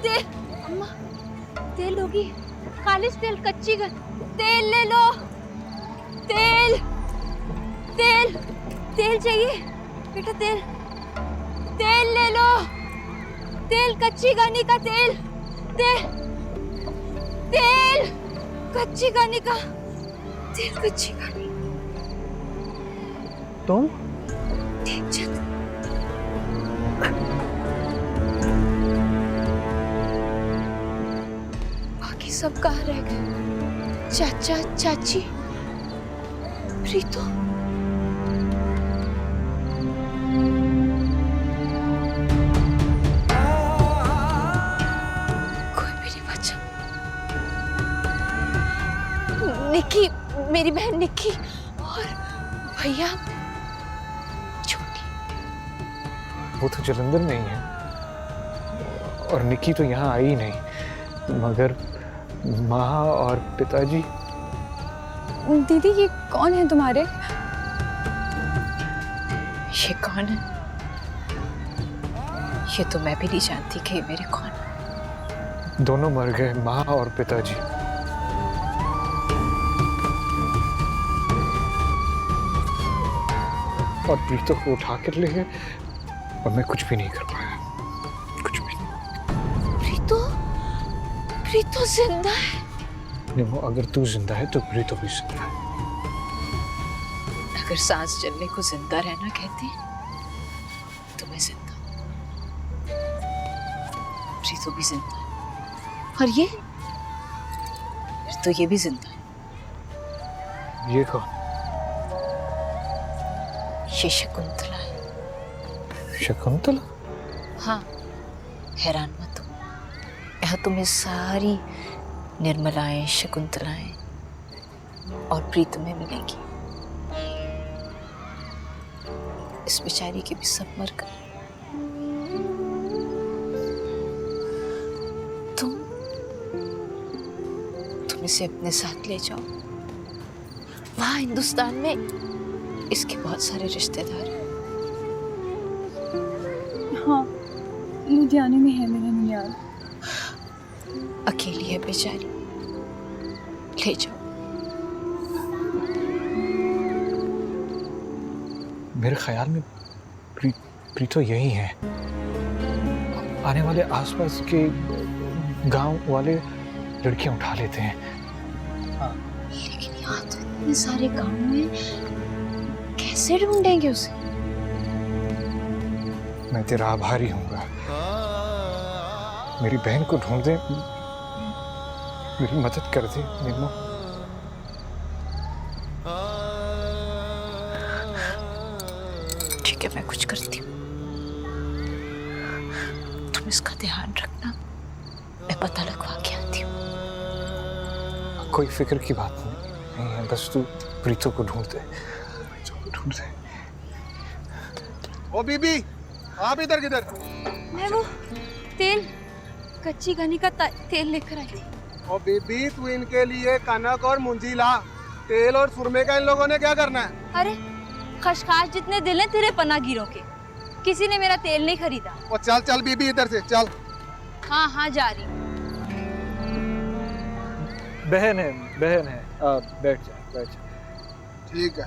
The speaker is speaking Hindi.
तेल, अम्मा तेल होगी, खालिश तेल, कच्ची तेल ले लो। तेल तेल तेल चाहिए बेटा, तेल तेल ले लो। तेल, कच्ची घानी का तेल, तेल तेल कच्ची घानी का तेल, कच्ची घानी। तुम बाकी सब कहाँ रह गए? चाचा, चाची, प्रीतो? कोई भी नहीं बचा। निक्की, मेरी बहन निक्की, और भैया छोटी। वो तो जलंधर में ही है, और निक्की तो यहाँ आई ही नहीं, मगर माँ और पिताजी। दीदी ये कौन है तुम्हारे? ये कौन है? ये तो मैं भी नहीं जानती कि मेरे कौन। दोनों मर गए, माँ और पिताजी। और प्रीतो को उठा कर ले गए, और मैं कुछ भी नहीं कर पाया, कुछ भी नहीं। प्रीतो, प्रीतो जिंदा है? निमो, अगर तू जिंदा है तो प्रीतो भी जिंदा है। अगर सांस चलने को जिंदा रहना कहते तो मैं जिंदा, प्रीतो भी जिंदा है, और ये फिर तो ये भी जिंदा है। ये कौन? ये शकुंतला है। शकुंतला? हाँ, हैरान मत हो, यहाँ तुम्हें सारी निर्मलाएं, शकुंतलाएं और प्रीतमें मिलेंगी। इस बेचारी के भी सब मर गए। तुम इसे अपने साथ ले जाओ। वहां हिंदुस्तान में इसके बहुत सारे रिश्तेदार हैं। हाँ, लुधियाने में है मेरा ननियाल। अकेली है बेचारी, ले जाओ। मेरे ख्याल में प्रीतो यही है। आने वाले आसपास के गांव वाले लड़कियां उठा लेते हैं। लेकिन यहाँ तो इतने सारे गांव में, कैसे ढूंढेंगे उसे? मैं तेरा आभारी हूँगा। मेरी बहन को ढूंढ दे, मेरी मदद कर दे निम्मो। ठीक है, मैं कुछ करती हूँ। तुम इसका ध्यान रखना, मैं पता लगवा के आती हूँ। कोई फिक्र की बात नहीं है, बस तू प्रीतो को ढूंढ दे, ढूंढ दे। ओ बीबी, आप इधर किधर? मैं वो तेल, कच्ची घनी का तेल लेकर आई थी। ओ बीबी, तू इनके लिए कनक और मुंजी ला। तेल और सुरमे का इन लोगों ने क्या करना है? अरे खशखाश जितने दिल हैं तेरे पनागिरों के, किसी ने मेरा तेल नहीं खरीदा। ओ चल चल बीबी, इधर से चल। हाँ हाँ, जा रही हूँ। बहन है, बैठ जा, बैठ जा। ठीक है।